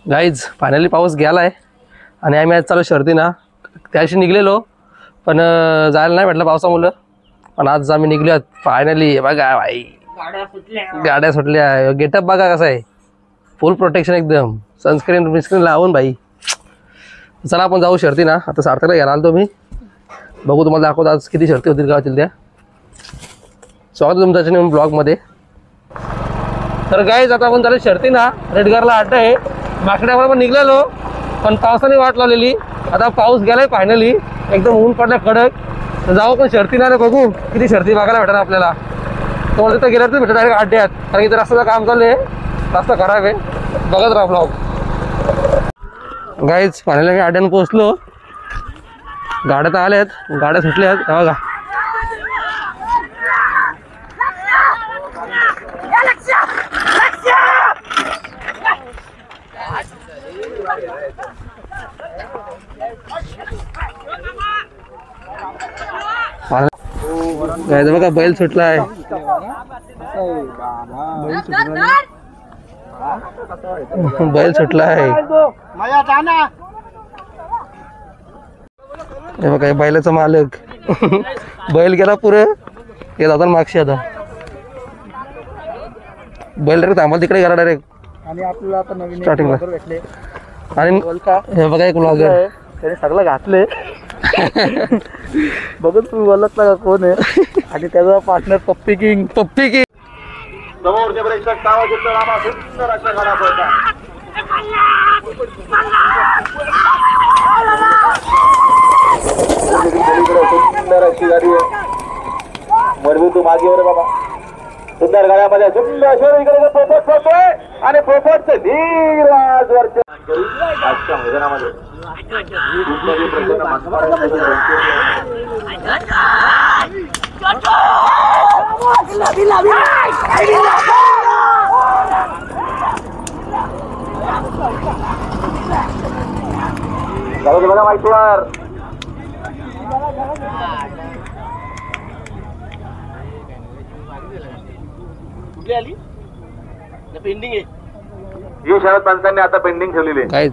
Guys finally पाऊस गेलाय आणि आम्ही आज चालू शर्ती ना त्याशी निघलेलो पण जायला नाही भेटलं पावसामुळे पण आज आम्ही निघलो फायनली। बघा भाई गाड्या सुटल्या गेटअप बघा कसा आहे फुल प्रोटेक्शन एकदम सनस्क्रीन लावून भाई। चला आपण जाऊ शर्ती ना आता सार्थकला घ्यायला आलो मी बघू तुम्हाला दाखवतो आज किती शर्ती होतील गावातील त्या। स्वागत तुमच्या ब्लॉगमध्ये। तर गाईज आता आपण झालं शर्ती ना रेडगारला अड्डा आहे माकड्यावर पण निघलेलो पण पावसाने वाट लावलेली आता पाऊस गेलाय फायनली एकदम ऊन पडला कडक तर जाऊ पण शर्ती ना बघू किती शर्ती बघायला भेटणार आपल्याला। तुम्हाला तिथं गेल्यावर भेटत डायरेक्ट अड्ड्यात कारण इथं रस्त्याचं काम चालू आहे रस्ता खराब आहे बघत राहा ब्लॉग। गाईज फायनली मी अड्ड्यानं पोहोचलो गाड्या तर आल्यात गाड्या सुटल्यात बघा। बघा बैल सुटलाय बैल सुटलाय हे बघा बैलाचा मालक बैल गेला पुरे हे जातात मागशी आता बैल डायरेक्ट थांबला तिकडे गेला डायरेक्ट आणि आपल्याला आता नवीन स्टार्टिंगला भेटले आणि हे बघा एक ब्लॉगर त्याने सगळं घातले बघत तुम्ही बोलत ना कोण आहे आणि त्याचा पार्टनर पप्पी किंग समोरच्या प्रेक्षक तावाजीचा नामा सुंदर अशा गाडा पळतात सुंदर अशी गाडी आहे मजबूत मागेवर बाबा सुंदर गाड्यामध्ये सुंदर इकडे पोपट पळतोय आणि पोपटचं धीर आजवरच्या आजच्या मैदानामध्ये बघा माहितीवर कुठली आली पेंडिंग आहे ही शरद पंचांनी आता पेंडिंग ठेवलेली आहे।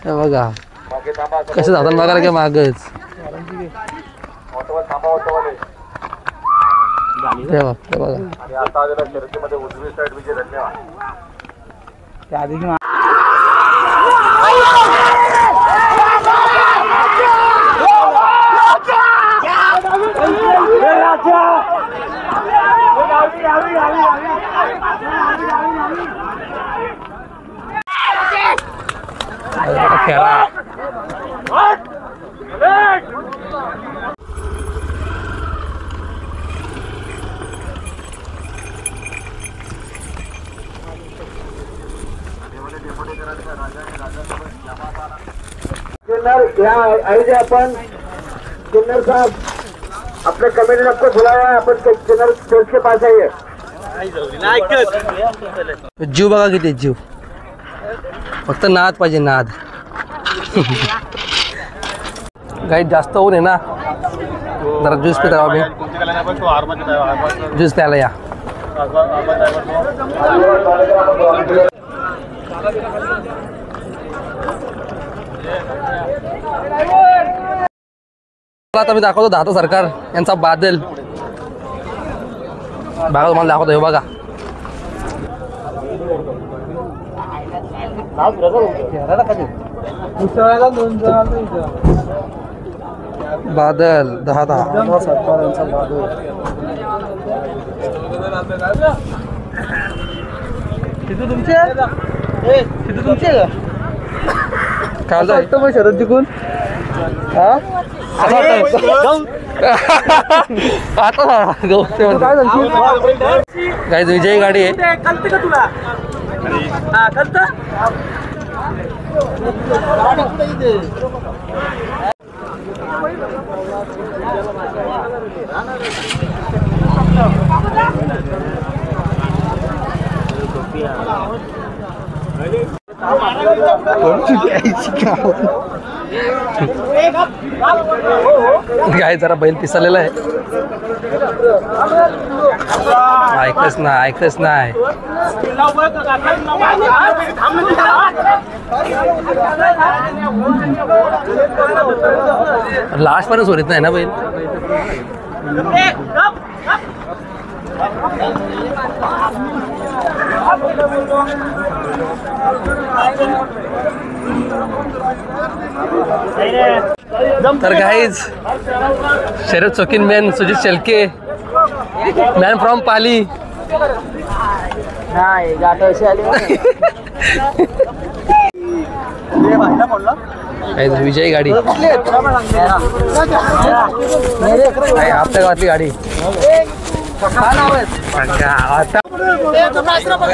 बघा कसं जातात बघायला काय मागच खेळा ऐसे अपन किन्नर साहब अपने कमेटी आपको बुलाया है अपन किन्नर चर्च के पास आइए। जीव बघा किती जीव फक्त नाद पाहिजे नाद गाई जास्त ऊन आहे ना जरा ज्यूस पिता आम्ही ज्यूस प्यायला या आता मी दाखवतो दाता सरकार यांचा बादल बघा तुम्हाला दाखवतो हे बघा बादल 10 सरकारांचा बादल तिथं तुमचे काय वाटतं मग शरद जिंकून काय विजयी गाडी आहे तुला काय जरा बैल पिसालेला आहे. ऐकच नाही. लास्ट पर्यंत सोडत नाही ना बैल. तर guys Sharad Chaukin man Sujit Shelke man from Pali. नाही गाठ अशी आली विजयी गाडी आपल्या गावातली गाडी.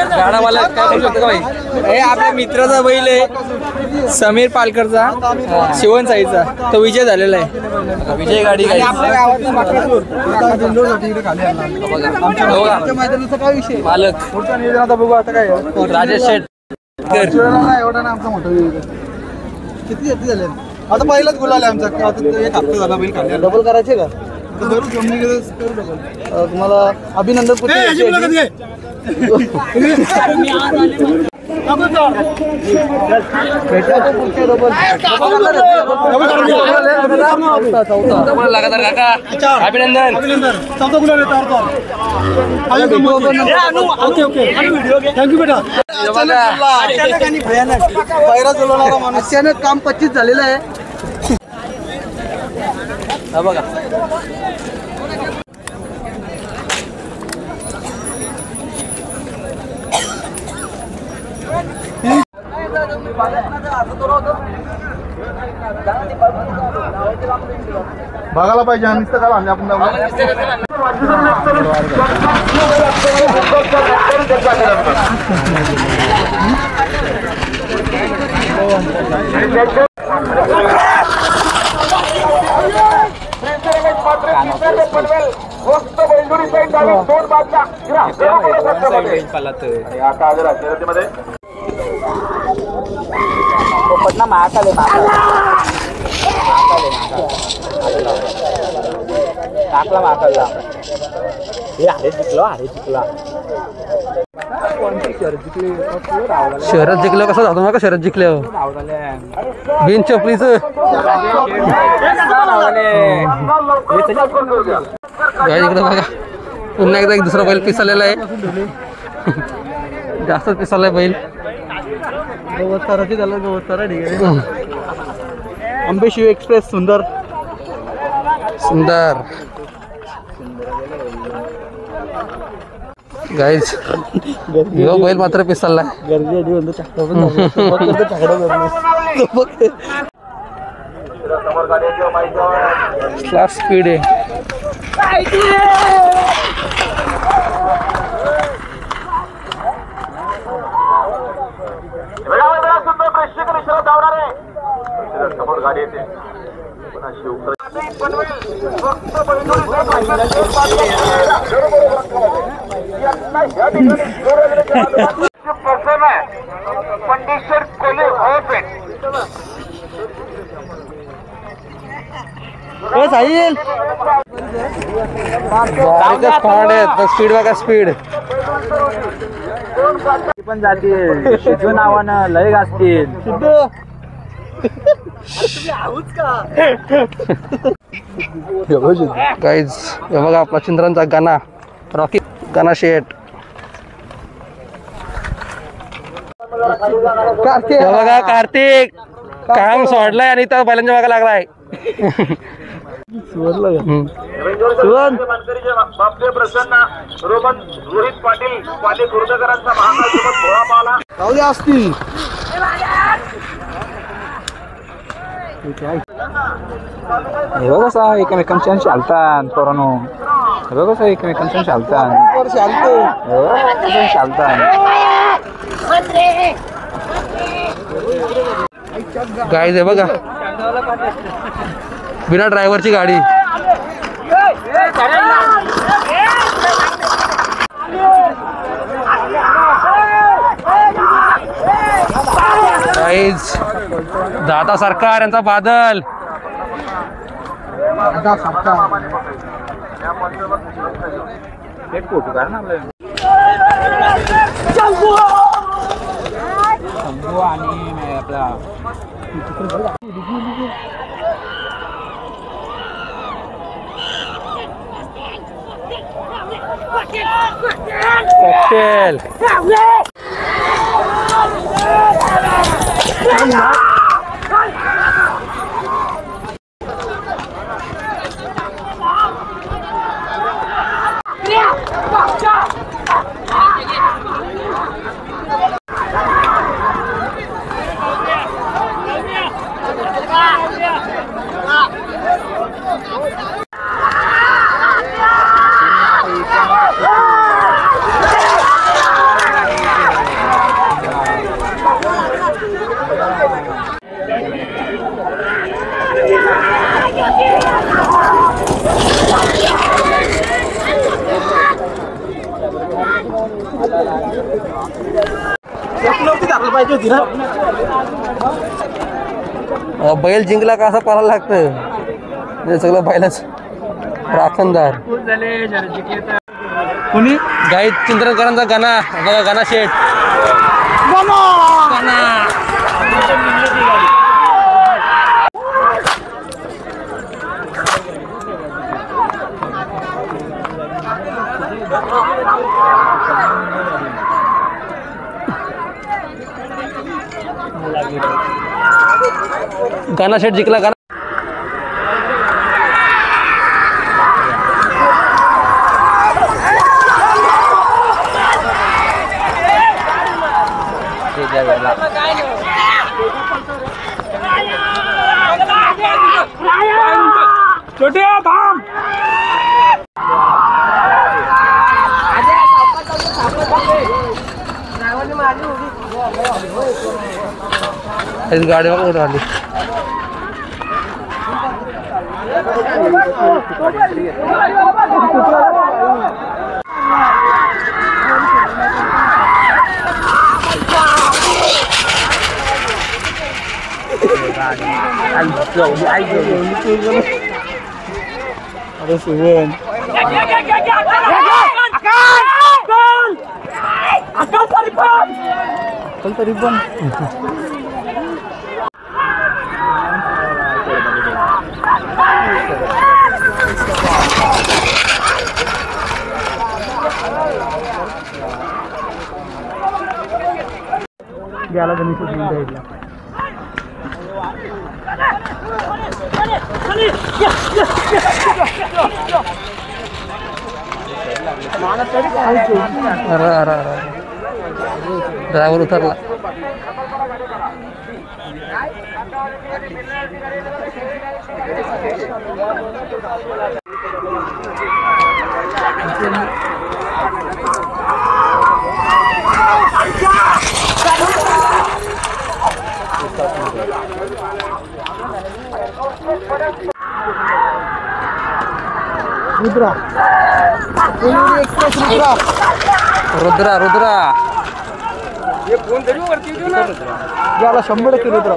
गाडावाला काय बोलू शकतो का भाई? हे आपल्या मित्राचा बैल आहे समीर पालकरचा शिवणसाईचा, तो विजय झालेला आहे. विजय गाडी काय मालक बघू आता काय राजेश शेठ एवढा ना आमचा मोठा किती झाले आता पहिलाच गुलाल आहे आमचा. एक हप्ता झाला बैल खाल्ला. डबल करायचे का? तुम्हाला अभिनंदन. लगातार काका अभिनंदन. थँक्यू बेटा. पैरा चलवणारा माणूस. अचानक काम 25 झालेलं आहे. बघा बघायला पाहिजे आणि आपण पटना महाकाल टाकला महाकालला. हे अरे जिंकला शहरात जिंकलं कसं जातो ना का शहरात जिंकल्यावर बिन चपलीच इकडे बघा. पुन्हा एकदा एक दुसरा बैल पिसालेला आहे. जास्तच पिसालाय बैल. गवतकाराची झालं गवतकारा ठीक आहे. अंबेशिव एक्सप्रेस सुंदर गाईज यो बैल मात्र पिसाललाय. स्पीड आहे. समोर गाडी येते. कंडिशन कोले साहिल स्पीड बघा स्पीड पण जातील शिजू नावानं लय गाजतील. गाईज हे बघा आपला चिंद्रांचा गाणा रॉकी गाणा शेट. हे बघा कार्तिक काम सोडलाय आणि त्या बैलांच्या मागे लागलाय. बापले प्रसन्न रोहित पाटील कुर्दकरांचा महाकालसोबत घोडा पाहला. असतील हे बघ कसा एकमेकांच्या चालतात पोरांनो. हे बघ कसं एकमेकांच्या चालतात चालतात. गाईज आहे बघा, बिना ड्रायव्हरची गाडी. गाईज दादा सरकार यांचा बादल. एक फोटो काढ ना शंभू आणि आपला कॉकटेल. पाहिजे होती ना. बैल जिंकला का असं पळायला लागतं. हे सगळं बैलाच राखणदार. कोणी गाई चिंतनकरांचा गाणा बघा, गाणा शेठ. गाणा शेठ जिंकला. गाणा छोटे थांब. गाडी बघा कुठं आली. अरे सुवन तरी पण गेला गणेश साईडला. ड्रायव्हर उतरला. रुद्रा एक्सप्रेस रुद्रा रुद्रा रुद्रा याला 100% रुद्रा.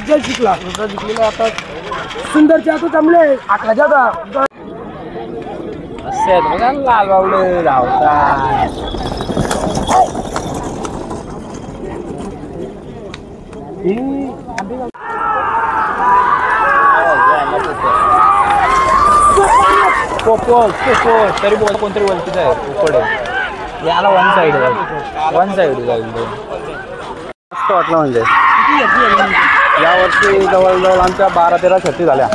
जय शिकला रुद्रा जिंकलेला. आता सुंदरच्या तो जमले 8 जादा असे बघा लाल बावळे धावतात. तरी बोल कोणतरी वलकीच आहे उकड याला वन साईड जाईल. मस्त वाटलं. म्हणजे यावर्षी जवळजवळ आमच्या 12-13 शर्ती झाल्या.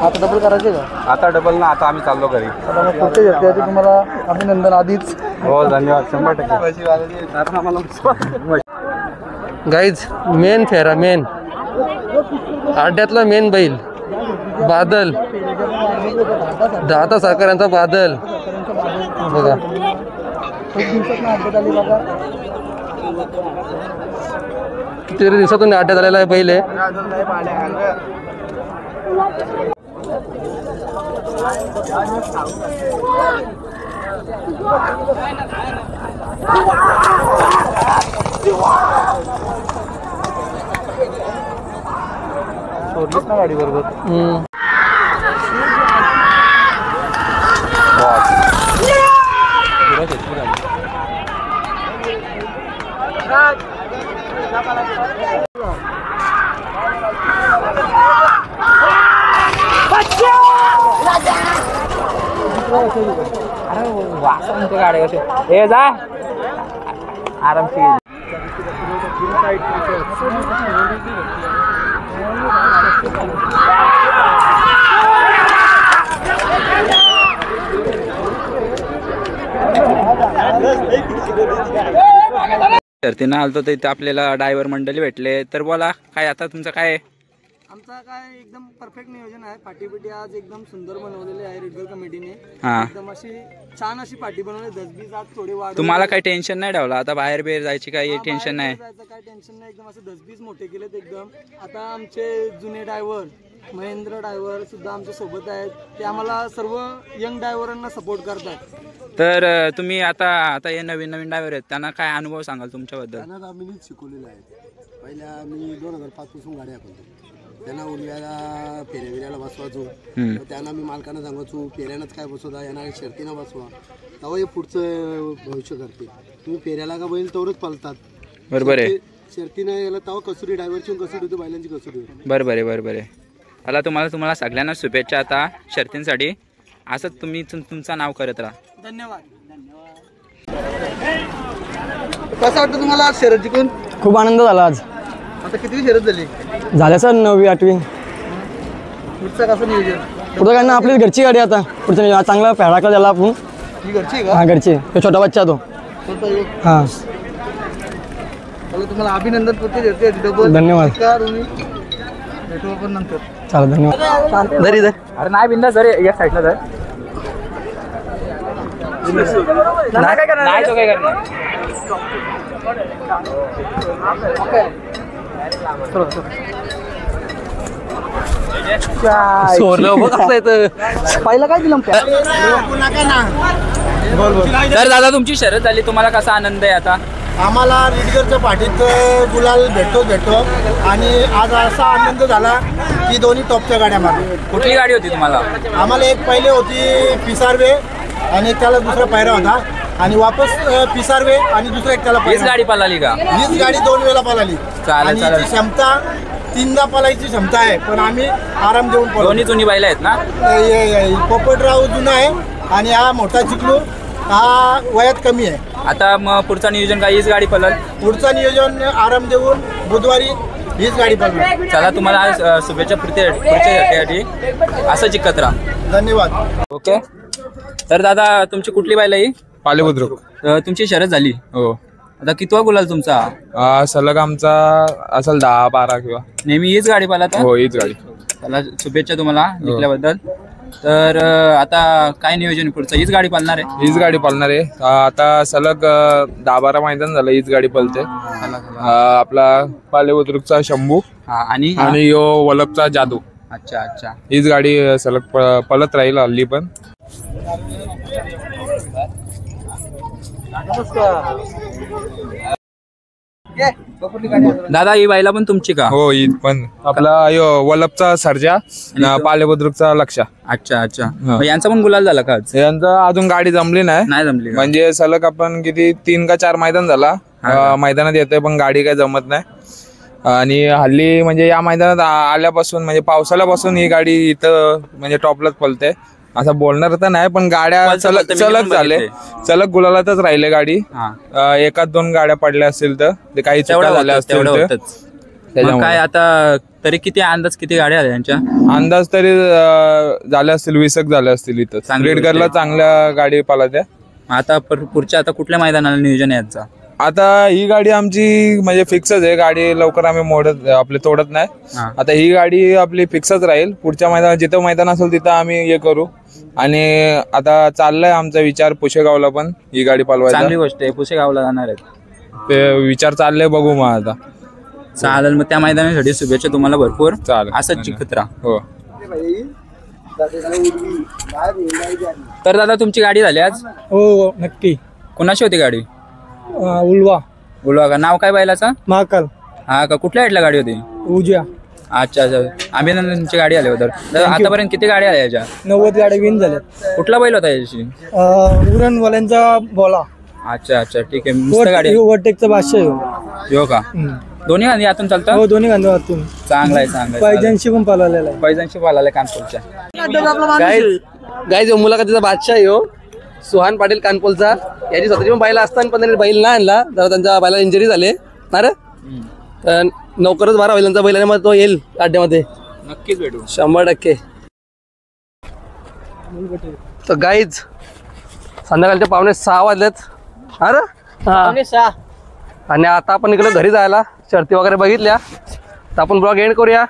आता डबल करायचे का? आता डबल ना. आता आम्ही चाललो घरी. आता मग पुढच्या शर्तीसाठी तुम्हाला अभिनंदन आधीच. हो धन्यवाद. 100%. गाईज मेन फेरा, मेन अड्ड्यातला मेन बैल बादल. दादा सरकार यांचा बादल. बघा एक दिवसात अड्ड्यात आली बघा. कितीतरी दिवसातून अड्ड्यात आलेला आहे पहिले. अजून नाही पाहिल्या अंग. सोडलीच ना गाडी बरोबर. अरे वासंत गाडी कशी हे जा आरामशी. शर्तीनं आलतो तर इथे आपल्याला ड्रायव्हर मंडळी भेटले. तर बोला काय आता तुमचं काय आहे? आमचा काय एकदम परफेक्ट नियोजन आहे. पाठी बिटी आज एकदम सुंदर बनवलेली आहे रेडगर कमिटीने. हा एकदम अशी छान अशी पाठी बनवली. 10-20 आज थोडी वाढ. तुम्हाला काही टेन्शन नाही ठेवलं आता बाहेर बिहेर जायची काही टेन्शन नाही? काय टेन्शन नाही. एकदम असे 10-20 मोठे केलेत एकदम. आता आमचे जुने ड्रायव्हर महेंद्र ड्रायव्हर सुद्धा आमच्या सोबत आहेत. ते आम्हाला सर्व यंग ड्रायव्हरांना सपोर्ट करतात. तर तुम्ही आता हे नवीन ड्रायव्हर आहेत त्यांना काय अनुभव सांगाल तुमच्याबद्दल? त्यांना आम्ही नीट शिकवलेलं आहे. पहिल्या मी 2005 पासून गाड्या हाकलतो. त्यांना उलव्याला फेऱ्या बसवायचो. त्यांना मी मालकांना सांगायचो फेऱ्यानंच काय बसवता येणार शर्तीनं बसवा तेव्हा हे पुढचं भविष्य करते. तुम्ही फेऱ्याला का बैल तेवढंच पळतात. बरोबर आहे. शर्तीनं गेला तेव्हा कसुरी ड्रायव्हरची कसुरी होती बैलांची कसुरी होती. बरोबर आहे बरोबर आहे. आता तुम्हाला सगळ्यांना शुभेच्छा आता शर्तींसाठी. असंच तुम्ही तुमचं नाव करत राहा. धन्यवाद. कसं वाटतं तुम्हाला आज शर्यत जिंकून? खूप आनंद झाला आज. आता किती शर्यत झाली? झाल्या सर 9वी 8वी. पुढचं कसं नियोजन? पुढं काय ना आपली घरची गाडी आता पुढचं नियोजन. चांगला फेडाकला झाला आपण. ही घरची आहे का? हा घरची. तो छोटा बच्चा तो. छोटा एक. हां तुम्हाला अभिनंदन करते. धन्यवाद. भेटू आपण नंतर. चालेल धन्यवाद. जरी जर अरे नाही बिंदा सर एक साईडला सर नाही तो काय करणार. सोरलं बघ कसं येतं. पहिला काय दिलं? तर दादा तुमची शर्यत झाली तुम्हाला कसा आनंद आहे आता? आम्हाला रीडगरच्या पाठीत गुलाल भेटतो आणि आज असा आनंद झाला की दोन्ही टॉपच्या गाड्या मारल्या. कुठली गाडी होती तुम्हाला? आम्हाला एक पहिले होती पिसारवे आणि त्याला दुसरा पायरा होता आणि वापस पिसारवे आणि दुसरा एक त्याला हीच गाडी पळाली का? हीच गाडी 2 वेळा पळाली. चालेल, आणि ती क्षमता 3दा पळायची क्षमता आहे पण आम्ही आराम देऊन पळतो. दोन्ही जुनी बैल आहेत ना? पोपटराव जुना आहे आणि हा मोठा चिकलू हा वयात कमी आहे. आता मग पुढचं नियोजन काय हीच गाडी पळल? पुढचं नियोजन आराम देऊन बुधवारी हीच गाडी पळणार. चला तुम्हाला आज शुभेच्छा पुढच्या शर्यतीसाठी. असं जिंकत राहा. धन्यवाद. ओके. तर दादा तुमची कुठली बैल आहे? पालेबुद्रुक. तुमची शर्यत झाली. हो. आता कितवा गुलाल तुमचा? सलग आमचा असेल 10-12 किंवा. नेहमी हीच गाडी पळत? हो हीच गाडी. चला शुभेच्छा तुम्हाला जिंकल्याबद्दल. तर आता काय नियोजन पुढचं? हीच गाडी पळणार आहे? हीच गाडी पळणार आहे. आता सलग 10-12 मैदान झालं हीच गाडी पळते. आपला पालेबुद्रुकचा शंभू आणि यो वलपचा जादू. अच्छा अच्छा. हीच गाडी सलग पळत राहील हल्ली पण. दादा ही बाईला पण तुमची का? हो हीच पण. आपला यो वलपचा सर्जा पालेबुद्रुकचा लक्षा. अच्छा अच्छा. मग यांचा पण गुलाल झाला का आज? यांचा अजून गाडी जमली नाही. नाही जमली का? म्हणजे सलग आपण किती 3 का 4 मैदान झाला मैदानात येतोय पण गाडी काही जमत नाही. आणि हल्ली म्हणजे या मैदानात आल्यापासून म्हणजे पावसाळ्यापासून ही गाडी इथं म्हणजे टॉपलाच पळते. असं बोलणार तर नाही पण गाड्या चलक झाले. चलक गुलालातच राहिले गाडी. 1-2 गाड्या पडल्या असतील तर ते काही चुका झाल्या असतील तर. काय आता तरी किती अंदाज किती गाड्या आल्या यांच्या? अंदाज तरी झाले असतील 20 झाले असतील इथं. रेडगरला चांगल्या गाडी पळत्या. आता पुढच्या आता कुठल्या मैदानाला नियोजन आहे यांचा? आता ही गाडी आमची म्हणजे फिक्सच आहे. गाडी लवकर आम्ही तोडत नाही. आता ही गाडी आपली फिक्सच राहील. पुढच्या मैदानात जिथं मैदान असेल तिथं आम्ही हे करू. आणि आता चाललाय आमचा विचार पुशेगावला पण ही गाडी पालवायचा. चांगली गोष्ट आहे, पुशेगावला जाणार आहेत. ते विचार चाललंय, बघू मग आता. चालेल, मग त्या मैदानासाठी शुभेच्छा तुम्हाला भरपूर. चालेल, असंच चिखत राहा. हो. तर दादा तुमची गाडी झाली आज? हो नक्की. कोणाची होती गाडी? उलवा बोलवा का? नाव काय बैलाचा? महाकाल हा का? कुठल्या साईडला गाडी होती? उजव्या. अच्छा अच्छा, अभिनंदन, तुमची गाडी आली होती. तर आतापर्यंत किती गाड्या आल्या याच्या? 90 गाड्या विन झाल्यात. कुठला बैल होता याची? उरणवाल्यांचा बोला. अच्छा अच्छा, ठीक आहे. मस्त गाडी आहे. ओव्हरटेकचा 500 हो का? दोन्ही गाडी आतून चालतं? हो दोन्ही गांधीवातून. चांगला आहे, चांगला आहे. पायजनशी पण पालवलेला आहे. पैजांशी पालाला कानपूरच्या. गाईज मुलाखतीचा बादशाह आहे हो, सुहान पाटील कानपोलचा. याची स्वतःची पण बैल असताना पण त्यांनी बैल ना आणला, जरा त्यांच्या बैला इंजरी झाले ना रे. तर लवकरच 12 बैलांचा बैल आहे, मग तो येईल अड्ड्यामध्ये नक्कीच भेटू 100%. तर गाईज संध्याकाळचे 5:45 वाजलेत. अरे हा, आणि आता आपण इकडे घरी जायला, शर्ती वगैरे बघितल्या, तर आपण ब्लॉग एंड करूया.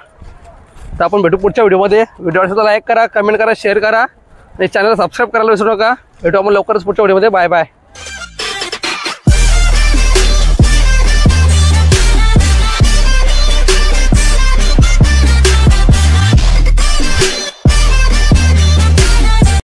तर आपण भेटू पुढच्या व्हिडिओमध्ये. व्हिडिओ आवडला लाईक करा, कमेंट करा, शेअर करा आणि चॅनलला सबस्क्राईब करायला विसरू नका. भेटू आपण लवकरच पुढच्या व्हिडिओमध्ये. Bye bye.